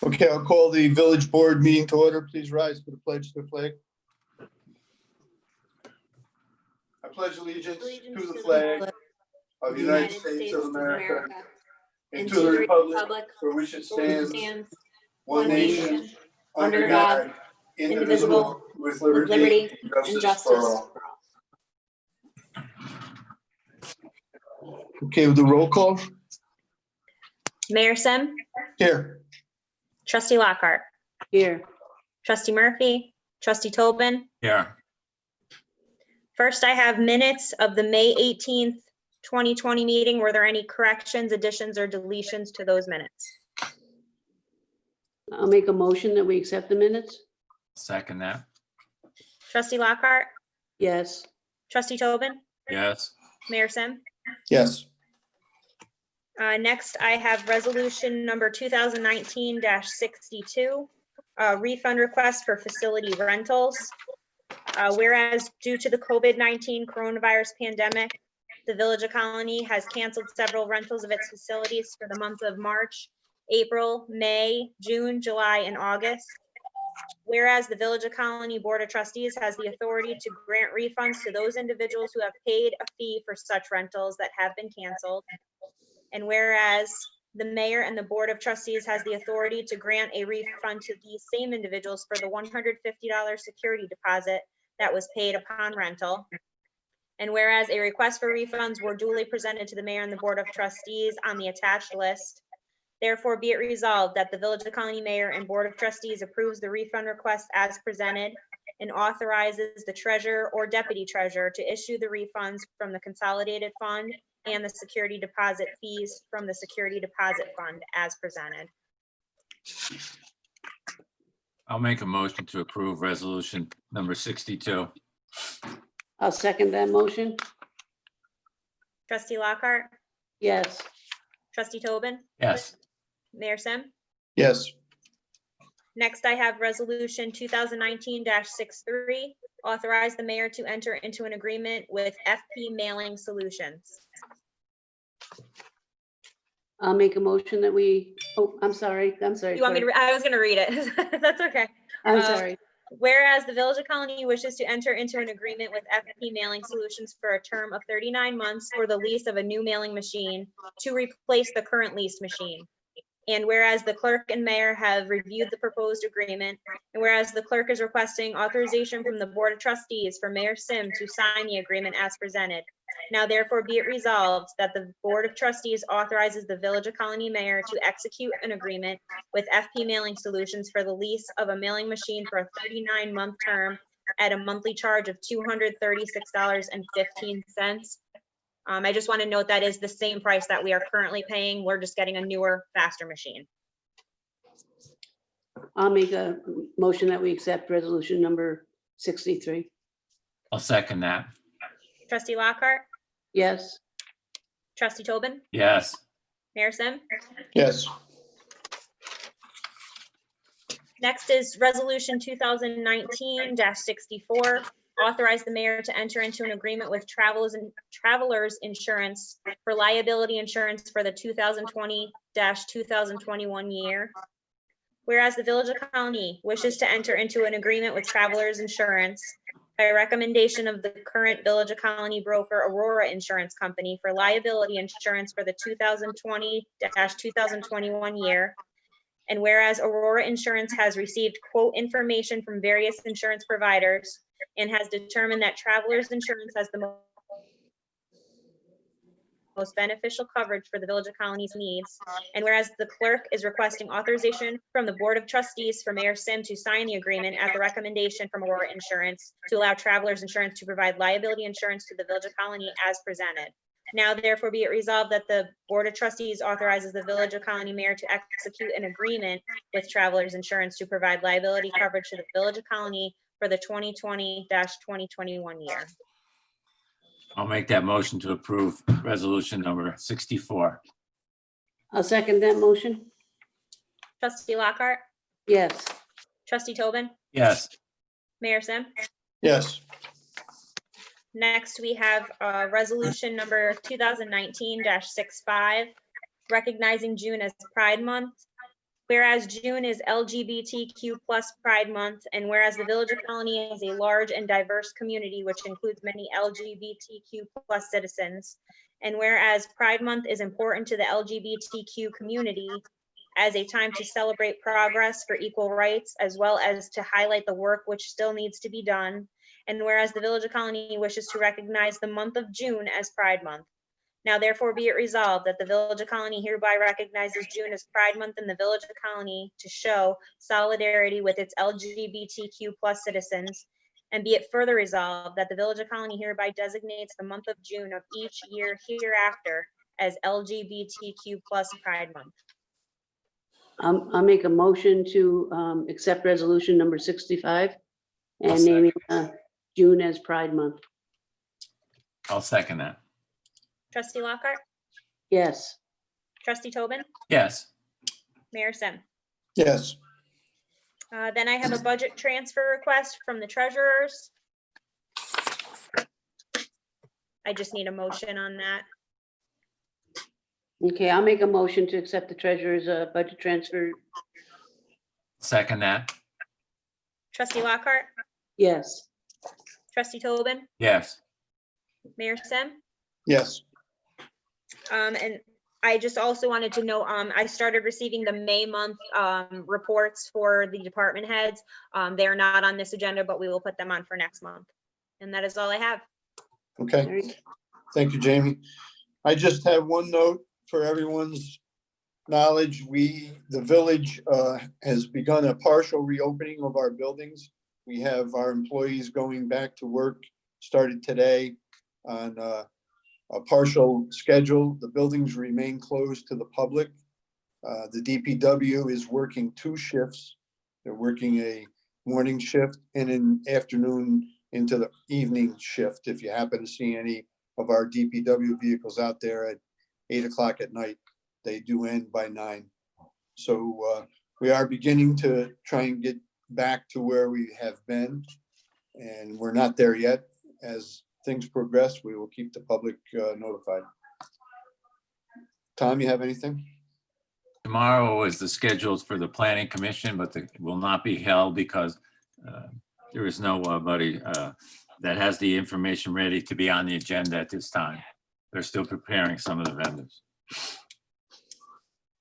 Okay, I'll call the village board meeting to order. Please rise for the pledge to the flag. I pledge allegiance to the flag of the United States of America and to the republic for which it stands, one nation, under God, indivisible, with liberty and justice for all. Okay, with the roll call. Mayor Sim, Here. Trustee Lockhart, Here. Trustee Murphy, Trustee Tobin. Here. First, I have minutes of the May 18th, 2020 meeting. Were there any corrections, additions, or deletions to those minutes? I'll make a motion that we accept the minutes. Second that. Trustee Lockhart, Yes. Trustee Tobin, Yes. Mayor Sim. Yes. Next, I have resolution number 2019-62, refund request for facility rentals. Whereas due to the COVID-19 coronavirus pandemic, the Village of Colony has canceled several rentals of its facilities for the month of March, April, May, June, July, and August. Whereas the Village of Colony Board of Trustees has the authority to grant refunds to those individuals who have paid a fee for such rentals that have been canceled. And whereas the mayor and the Board of Trustees has the authority to grant a refund to these same individuals for the $150 security deposit that was paid upon rental. And whereas a request for refunds were duly presented to the mayor and the Board of Trustees on the attached list, therefore be it resolved that the Village of Colony Mayor and Board of Trustees approves the refund request as presented and authorizes the treasurer or deputy treasurer to issue the refunds from the consolidated fund and the security deposit fees from the security deposit fund as presented. I'll make a motion to approve resolution number 62. I'll second that motion. Trustee Lockhart, Yes. Trustee Tobin, Yes. Mayor Sim. Yes. Next, I have resolution 2019-63, authorize the mayor to enter into an agreement with FP Mailing Solutions. I'll make a motion that we, oh, I'm sorry. You want me to, I was gonna read it. That's okay. I'm sorry. Whereas the Village of Colony wishes to enter into an agreement with FP Mailing Solutions for a term of 39 months for the lease of a new mailing machine to replace the current leased machine. And whereas the clerk and mayor have reviewed the proposed agreement, and whereas the clerk is requesting authorization from the Board of Trustees for Mayor Sim to sign the agreement as presented. Now therefore be it resolved that the Board of Trustees authorizes the Village of Colony Mayor to execute an agreement with FP Mailing Solutions for the lease of a mailing machine for a 39-month term at a monthly charge of $236.15. I just want to note that is the same price that we are currently paying. We're just getting a newer, faster machine. I'll make a motion that we accept resolution number 63. I'll second that. Trustee Lockhart, Yes. Trustee Tobin, Yes. Mayor Sim. Yes. Next is resolution 2019-64. Authorize the mayor to enter into an agreement with Travelers Insurance for liability insurance for the 2020-2021 year. Whereas the Village of Colony wishes to enter into an agreement with Travelers Insurance by recommendation of the current Village of Colony broker Aurora Insurance Company for liability insurance for the 2020-2021 year. And whereas Aurora Insurance has received quote information from various insurance providers and has determined that Travelers Insurance has the most beneficial coverage for the Village of Colony's needs. And whereas the clerk is requesting authorization from the Board of Trustees for Mayor Sim to sign the agreement at the recommendation from Aurora Insurance to allow Travelers Insurance to provide liability insurance to the Village of Colony as presented. Now therefore be it resolved that the Board of Trustees authorizes the Village of Colony Mayor to execute an agreement with Travelers Insurance to provide liability coverage to the Village of Colony for the 2020-2021 year. I'll make that motion to approve resolution number 64. I'll second that motion. Trustee Lockhart, Yes. Trustee Tobin, Yes. Mayor Sim. Yes. Next, we have resolution number 2019-65, recognizing June as Pride Month. Whereas June is LGBTQ plus Pride Month, and whereas the Village of Colony is a large and diverse community, which includes many LGBTQ plus citizens. And whereas Pride Month is important to the LGBTQ community as a time to celebrate progress for equal rights, as well as to highlight the work which still needs to be done. And whereas the Village of Colony wishes to recognize the month of June as Pride Month. Now therefore be it resolved that the Village of Colony hereby recognizes June as Pride Month in the Village of Colony to show solidarity with its LGBTQ plus citizens. And be it further resolved that the Village of Colony hereby designates the month of June of each year hereafter as LGBTQ plus Pride Month. I'll make a motion to accept resolution number 65 I'll and naming June as Pride Month. I'll second that. Trustee Lockhart, Yes. Trustee Tobin, Yes. Mayor Sim. Yes. Then I have a budget transfer request from the treasurers. I just need a motion on that. Okay, I'll make a motion to accept the treasurer's budget transfer. Second that. Trustee Lockhart, Yes. Trustee Tobin, Yes. Mayor Sim. Yes. And I just also wanted to know, I started receiving the May month reports for the department heads. They are not on this agenda, but we will put them on for next month. And that is all I have. Okay. All right. Thank you, Jamie. I just have one note for everyone's knowledge. The village has begun a partial reopening of our buildings. We have our employees going back to work, started today on a partial schedule. The buildings remain closed to the public. The DPW is working 2 shifts. They're working a morning shift and an afternoon into the evening shift. If you happen to see any of our DPW vehicles out there at 8 o'clock at night, they do end by 9. So we are beginning to try and get back to where we have been, and we're not there yet. As things progress, we will keep the public notified. Tom, you have anything? Tomorrow is the schedules for the planning commission, but it will not be held because there is nobody that has the information ready to be on the agenda at this time. They're still preparing some of the vendors.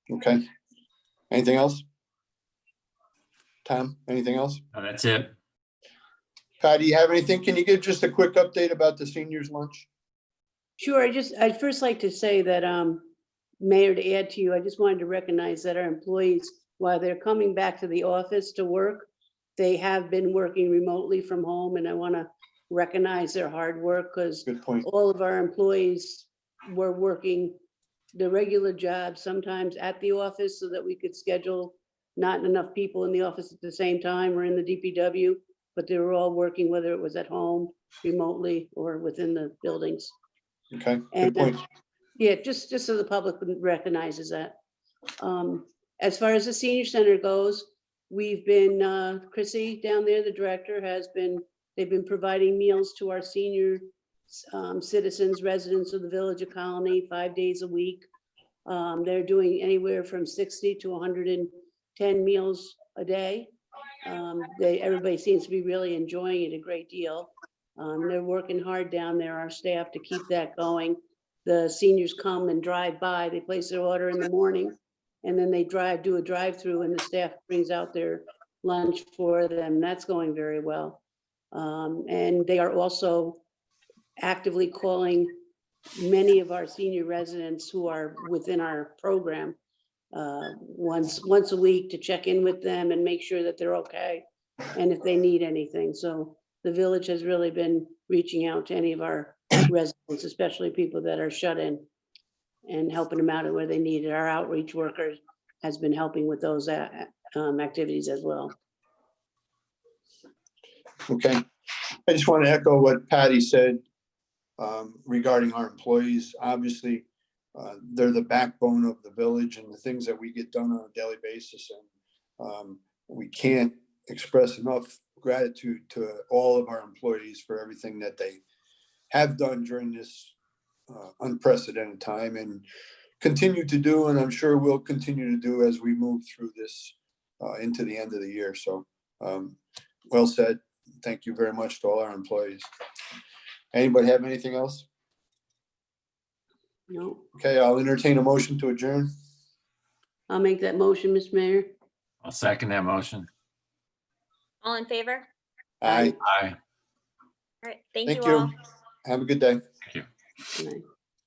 Okay. Anything else? Tom, anything else? That's it. Patty, you have anything? Can you give just a quick update about the seniors lunch? Sure, I'd first like to say that, Mayor, to add to you, I just wanted to recognize that our employees, while they're coming back to the office to work, they have been working remotely from home, and I want to recognize their hard work because Good point. all of our employees were working the regular jobs, sometimes at the office so that we could schedule not enough people in the office at the same time or in the DPW, but they were all working, whether it was at home, remotely, or within the buildings. Okay, And, good point. Yeah, just so the public recognizes that. As far as the senior center goes, we've been, Chrissy down there, the director, they've been providing meals to our senior citizens, residents of the Village of Colony 5 days a week. They're doing anywhere from 60 to 110 meals a day. Everybody seems to be really enjoying it a great deal. They're working hard down there, our staff, to keep that going. The seniors come and drive by, they place their order in the morning, and then they do a drive-through, and the staff brings out their lunch for them. That's going very well. And they are also actively calling many of our senior residents who are within our program once a week to check in with them and make sure that they're okay, and if they need anything. So the village has really been reaching out to any of our residents, especially people that are shut in, and helping them out where they need it. Our outreach workers has been helping with those activities as well. Okay. I just want to echo what Patty said regarding our employees. Obviously, they're the backbone of the village and the things that we get done on a daily basis. And we can't express enough gratitude to all of our employees for everything that they have done during this unprecedented time. And continue to do, and I'm sure we'll continue to do as we move through this into the end of the year. So, well said. Thank you very much to all our employees. Anybody have anything else? No, Okay, I'll entertain a motion to adjourn. I'll make that motion, Mr. Mayor. I'll second that motion. All in favor? Aye. Aye. All right, thank Thank you all. you. Have a good day. Thank you. Good night.